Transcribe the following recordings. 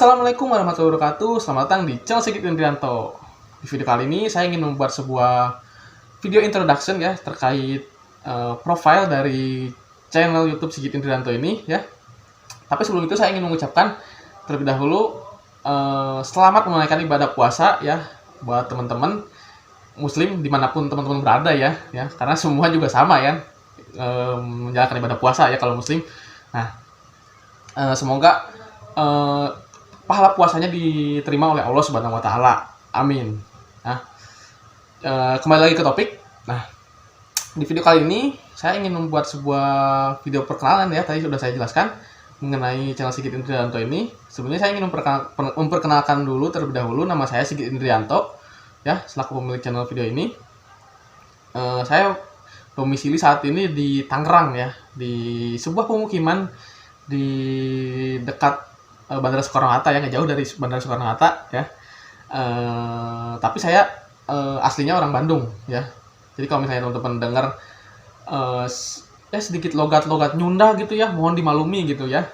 Assalamualaikum warahmatullahi wabarakatuh. Selamat datang di channel Sigit Indrianto. Di video kali ini saya ingin membuat sebuah video introduction ya terkait profile dari channel YouTube Sigit Indrianto ini ya. Tapi sebelum itu saya ingin mengucapkan terlebih dahulu selamat menunaikan ibadah puasa ya buat teman-teman Muslim dimanapun teman-teman berada ya. Karena semua juga sama ya menjalankan ibadah puasa ya kalau Muslim. Nah, semoga pahala puasanya diterima oleh Allah Subhanahu wa taala. Amin. Nah, kembali lagi ke topik. Nah, di video kali ini saya ingin membuat sebuah video perkenalan ya. Tadi sudah saya jelaskan mengenai channel Sigit Indrianto ini. Sebelumnya saya ingin memperkenalkan dulu terlebih dahulu, nama saya Sigit Indrianto ya, selaku pemilik channel video ini. Saya domisili saat ini di Tangerang ya, di sebuah pemukiman di dekat Bandara Soekarno-Hatta ya, nggak jauh dari Bandara Soekarno-Hatta ya. Tapi saya aslinya orang Bandung ya. Jadi kalau misalnya teman-teman dengar ya sedikit logat-logat Nyunda gitu ya, mohon dimaklumi gitu ya.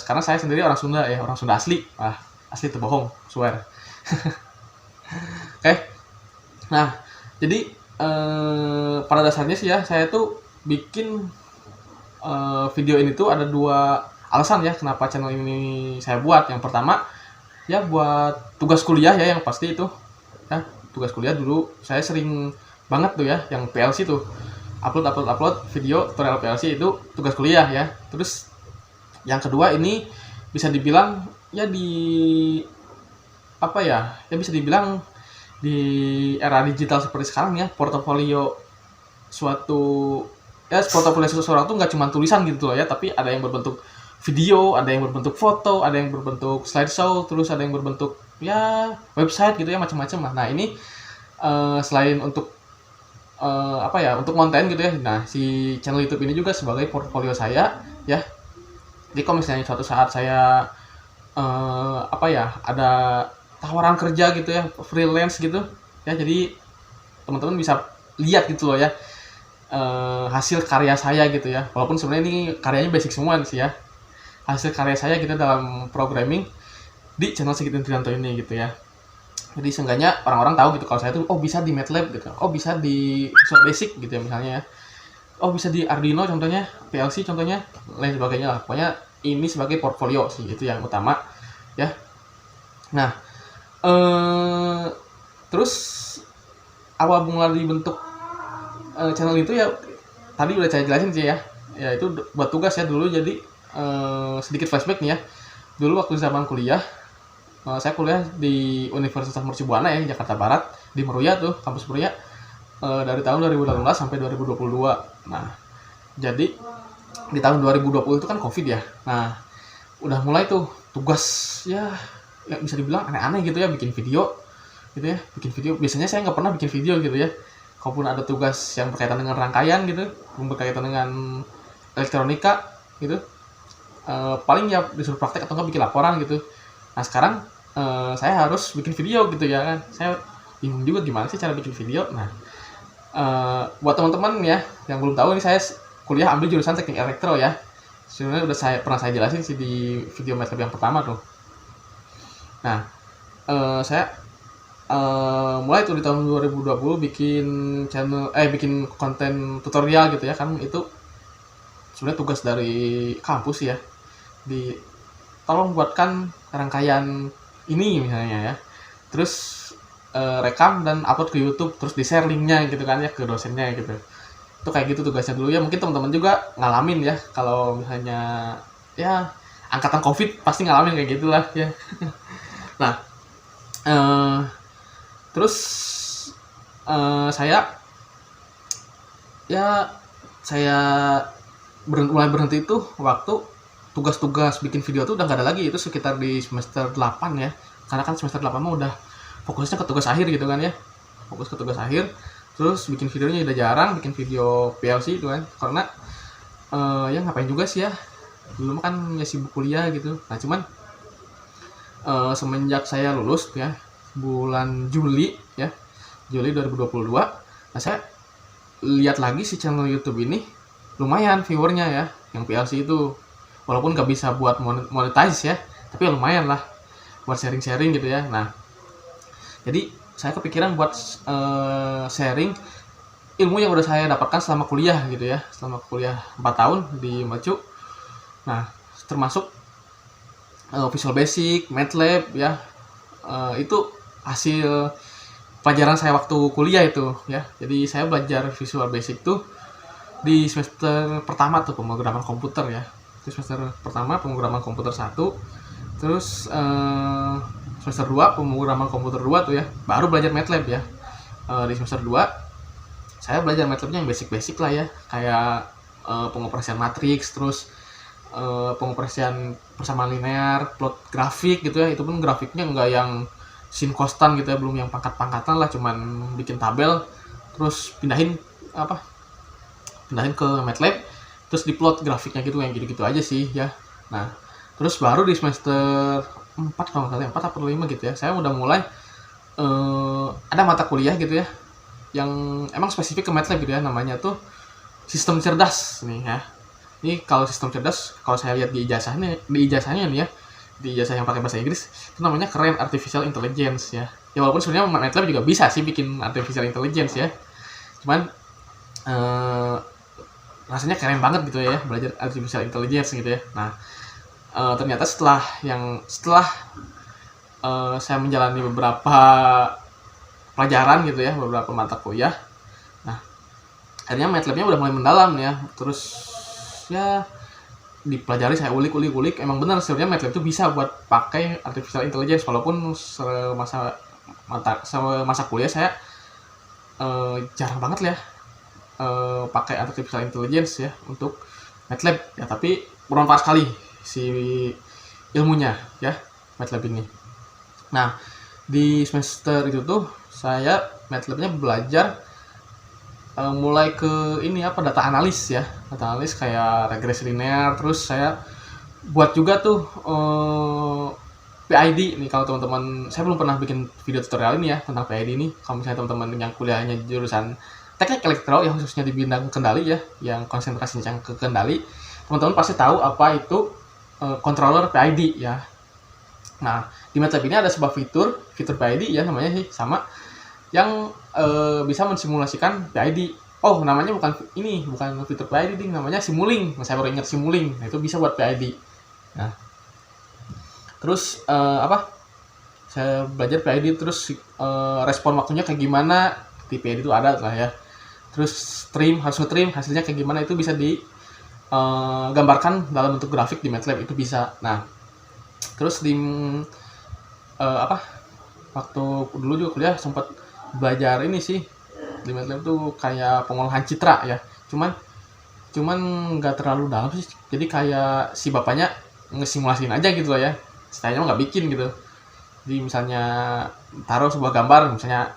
Karena saya sendiri orang Sunda ya, orang Sunda asli. Asli itu bohong, swear. Oke. Nah, jadi pada dasarnya sih ya, saya tuh bikin video ini tuh ada dua alasan ya kenapa channel ini saya buat. Yang pertama ya buat tugas kuliah ya, yang pasti itu ya, tugas kuliah dulu saya sering banget tuh ya yang PLC tuh upload video tutorial PLC itu tugas kuliah ya. Terus yang kedua ini bisa dibilang ya bisa dibilang di era digital seperti sekarang ya, portofolio seseorang tuh nggak cuma tulisan gitu loh ya, tapi ada yang berbentuk video, ada yang berbentuk foto, ada yang berbentuk slideshow, terus ada yang berbentuk ya website gitu ya, macam-macam lah. Nah ini selain untuk untuk konten gitu ya, nah si channel YouTube ini juga sebagai portfolio saya ya. Jadi kalau misalnya suatu saat saya ada tawaran kerja gitu ya, freelance gitu ya, jadi teman-teman bisa lihat gitu loh ya hasil karya saya gitu ya. Walaupun sebenarnya ini karyanya basic semua sih ya, hasil karya saya gitu dalam programming di channel Sigit Indrianto ini gitu ya. Jadi seenggaknya orang-orang tahu gitu kalau saya tuh bisa di MATLAB gitu, bisa di Visual Basic gitu ya misalnya ya, bisa di Arduino contohnya, PLC contohnya, lain sebagainya lah. Pokoknya ini sebagai portfolio sih, itu yang utama ya. Nah, terus awal mula dibentuk channel itu ya tadi udah saya jelasin sih ya itu buat tugas ya dulu. Jadi sedikit flashback nih ya, dulu waktu zaman kuliah saya kuliah di Universitas Mercu Buana ya, Jakarta Barat, di Meruya tuh, kampus Meruya, dari tahun 2018 sampai 2022. Nah jadi di tahun 2020 itu kan COVID ya. Nah udah mulai tuh tugas ya bisa dibilang aneh-aneh gitu ya, bikin video gitu ya, biasanya saya nggak pernah bikin video gitu ya. Kalaupun ada tugas yang berkaitan dengan rangkaian gitu, berkaitan dengan elektronika gitu, paling ya disuruh praktek atau nggak bikin laporan gitu. Nah sekarang saya harus bikin video gitu ya kan, saya bingung juga gimana sih cara bikin video. Nah buat teman-teman ya yang belum tahu, ini saya kuliah ambil jurusan teknik elektro ya. Sebenarnya pernah saya jelasin sih di video MATLAB yang pertama tuh. Nah saya mulai tuh di tahun 2020 bikin konten tutorial gitu ya kan. Itu sebenarnya tugas dari kampus ya, tolong buatkan rangkaian ini misalnya ya, terus rekam dan upload ke YouTube, terus di share linknya gitu kan ya ke dosennya gitu. Itu kayak gitu tugasnya dulu ya. Mungkin teman-teman juga ngalamin ya, kalau misalnya ya angkatan COVID pasti ngalamin kayak gitulah ya. Nah terus saya mulai berhenti itu waktu tugas-tugas bikin video tuh udah nggak ada lagi. Itu sekitar di semester 8 ya, karena kan semester 8 mah udah fokusnya ke tugas akhir gitu kan ya, fokus ke tugas akhir. Terus bikin videonya udah jarang, bikin video PLC itu kan, karena ya ngapain juga sih ya, dulu kan ya sibuk kuliah gitu. Nah cuman semenjak saya lulus ya, bulan Juli 2022, nah saya lihat lagi si channel YouTube ini lumayan viewernya ya, yang PLC itu. Walaupun nggak bisa buat monetize ya, tapi ya lumayan lah buat sharing-sharing gitu ya. Nah, jadi saya kepikiran buat sharing ilmu yang udah saya dapatkan selama kuliah gitu ya, selama kuliah 4 tahun di Mercu. Nah, termasuk Visual Basic, MATLAB ya, itu hasil pelajaran saya waktu kuliah itu ya. Jadi saya belajar Visual Basic tuh di semester pertama tuh, pemrograman komputer ya. Di semester pertama pemrograman komputer 1, terus semester 2 pemrograman komputer 2 tuh ya, baru belajar MATLAB ya. Di semester 2 saya belajar MATLAB-nya yang basic-basic lah ya, kayak pengoperasian matriks, terus pengoperasian persamaan linear, plot grafik gitu ya. Itu pun grafiknya nggak yang sin kostan gitu ya, belum yang pangkat-pangkatan lah, cuman bikin tabel terus pindahin ke MATLAB terus diplot grafiknya gitu, yang gitu-gitu aja sih ya. Nah, terus baru di semester 4 kalau nggak salah, 4 atau 5 gitu ya, saya udah mulai ada mata kuliah gitu ya yang emang spesifik ke MATLAB gitu ya, namanya tuh sistem cerdas nih ya. Ini kalau sistem cerdas, kalau saya lihat di ijazahnya nih ya, di ijazah yang pakai bahasa Inggris, itu namanya keren artificial intelligence ya. Ya walaupun sebenarnya MATLAB juga bisa sih bikin artificial intelligence ya, cuman rasanya keren banget gitu ya belajar artificial intelligence gitu ya. Nah, ternyata setelah saya menjalani beberapa pelajaran gitu ya, beberapa mata kuliah, nah akhirnya MATLAB-nya udah mulai mendalam ya. Terus ya dipelajari, saya ulik, emang benar sebenarnya MATLAB itu bisa buat pakai artificial intelligence, walaupun semasa kuliah saya jarang banget ya pakai artificial intelligence ya untuk MATLAB ya, tapi bermanfaat sekali si ilmunya ya MATLAB ini. Nah, di semester itu tuh saya MATLAB-nya belajar mulai ke ini data analis ya, data analis kayak regresi linear. Terus saya buat juga tuh PID nih. Kalau teman-teman, saya belum pernah bikin video tutorial ini ya tentang PID ini. Kalau misalnya teman-teman yang kuliahnya jurusan teknik elektro yang khususnya di bidang kendali ya, yang konsentrasinya ke kendali, teman-teman pasti tahu apa itu controller PID ya. Nah, di MATLAB ini ada sebuah fitur PID ya, namanya sih sama, yang bisa mensimulasikan PID. Oh, namanya bukan fitur PID, namanya Simulink. Nah, saya baru ingat Simulink. Nah, itu bisa buat PID. Nah, terus saya belajar PID, terus respon waktunya kayak gimana di PID itu ada lah ya. Terus harus nge-trim hasilnya kayak gimana, itu bisa digambarkan dalam bentuk grafik di MATLAB, itu bisa. Nah, terus di waktu dulu juga kuliah sempat belajar ini sih di MATLAB tuh kayak pengolahan citra ya, cuman nggak terlalu dalam sih. Jadi kayak si bapaknya ngesimulasiin aja gitu lah ya, saya nggak bikin gitu. Jadi misalnya taruh sebuah gambar, misalnya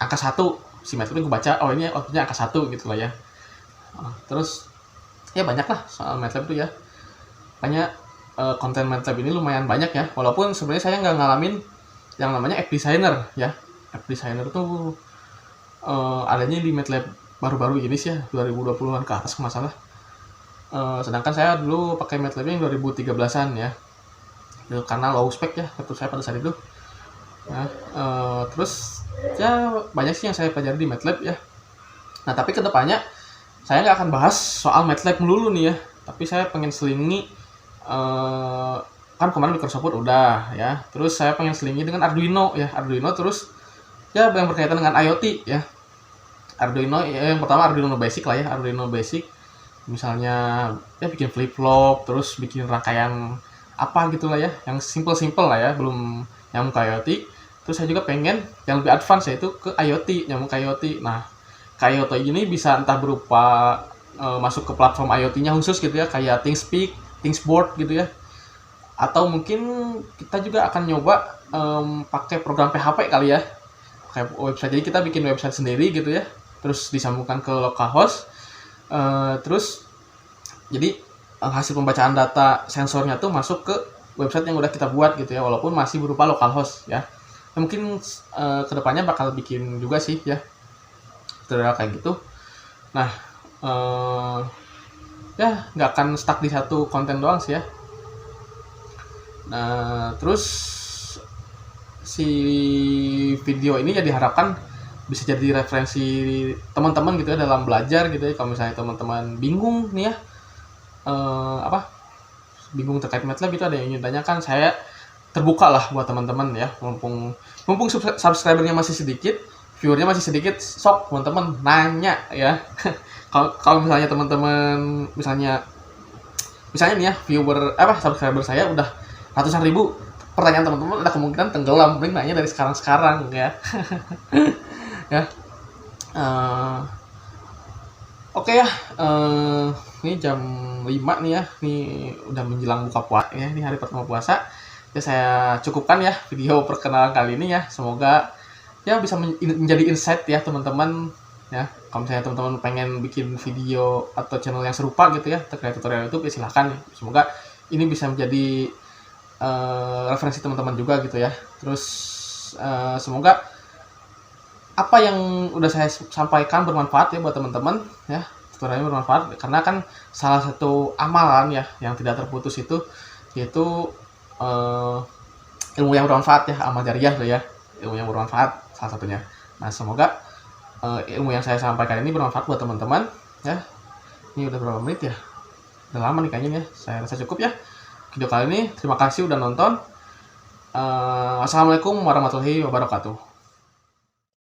angka 1, si MATLAB gue baca, oh ini waktunya angka 1 gitu lah ya. Terus ya banyak lah soal MATLAB tuh ya, banyak konten MATLAB ini lumayan banyak ya, walaupun sebenarnya saya nggak ngalamin yang namanya App Designer ya. App Designer tuh adanya di MATLAB baru-baru ini sih ya, 2020-an ke atas masalah. Sedangkan saya dulu pakai MATLAB yang 2013-an ya, karena low spec ya waktu saya pada saat itu. Nah, terus ya banyak sih yang saya pelajari di MATLAB ya. Nah, tapi kedepannya saya nggak akan bahas soal MATLAB melulu nih ya, tapi saya pengen selingi kan kemarin Microsoft Word udah ya, terus saya pengen selingi dengan Arduino ya, terus ya yang berkaitan dengan IoT ya. Arduino ya, yang pertama Arduino Basic lah ya, Arduino Basic misalnya ya bikin flip-flop, terus bikin rangkaian apa gitu lah ya, yang simple lah ya, belum nyambung ke IoT. Terus saya juga pengen yang lebih advance, yaitu ke IoT, nyambung ke IoT. Nah, ke IoT ini bisa entah berupa masuk ke platform IoT-nya khusus gitu ya, kayak ThingSpeak, ThingsBoard gitu ya, atau mungkin kita juga akan nyoba pakai program PHP kali ya, kayak website. Jadi kita bikin website sendiri gitu ya, terus disambungkan ke localhost. Terus jadi hasil pembacaan data sensornya tuh masuk ke website yang udah kita buat gitu ya, walaupun masih berupa localhost ya. Mungkin kedepannya bakal bikin juga sih ya tutorial kayak gitu. Nah, ya nggak akan stuck di satu konten doang sih ya. Nah, terus si video ini ya diharapkan bisa jadi referensi teman-teman gitu ya dalam belajar gitu ya. Kalau misalnya teman-teman bingung nih ya, apa bingung terkait MATLAB gitu, ada yang ingin tanyakan, saya terbuka lah buat teman-teman ya. Mumpung subscribernya masih sedikit, viewernya masih sedikit, sok teman-teman nanya ya. Kalau misalnya teman-teman misalnya nih ya, subscriber saya udah ratusan ribu, pertanyaan teman-teman ada kemungkinan tenggelam, mending nanya dari sekarang ya. Ya. Oke ya, ini jam 5 nih ya, ini udah menjelang buka puasa ya, ini hari pertama puasa. Ya saya cukupkan ya video perkenalan kali ini ya, semoga ya bisa menjadi insight ya teman-teman ya. Kalau misalnya teman-teman pengen bikin video atau channel yang serupa gitu ya terkait tutorial YouTube, ya silahkan. Semoga ini bisa menjadi referensi teman-teman juga gitu ya. Terus semoga apa yang udah saya sampaikan bermanfaat ya buat teman-teman ya, tutorialnya bermanfaat, karena kan salah satu amalan ya yang tidak terputus itu yaitu ilmu yang bermanfaat ya, amal jariah tuh ya, ilmu yang bermanfaat salah satunya. Nah, semoga ilmu yang saya sampaikan ini bermanfaat buat teman-teman ya. Ini udah berapa menit ya, udah lama nih kayaknya ya, saya rasa cukup ya video kali ini. Terima kasih udah nonton. Assalamualaikum warahmatullahi wabarakatuh.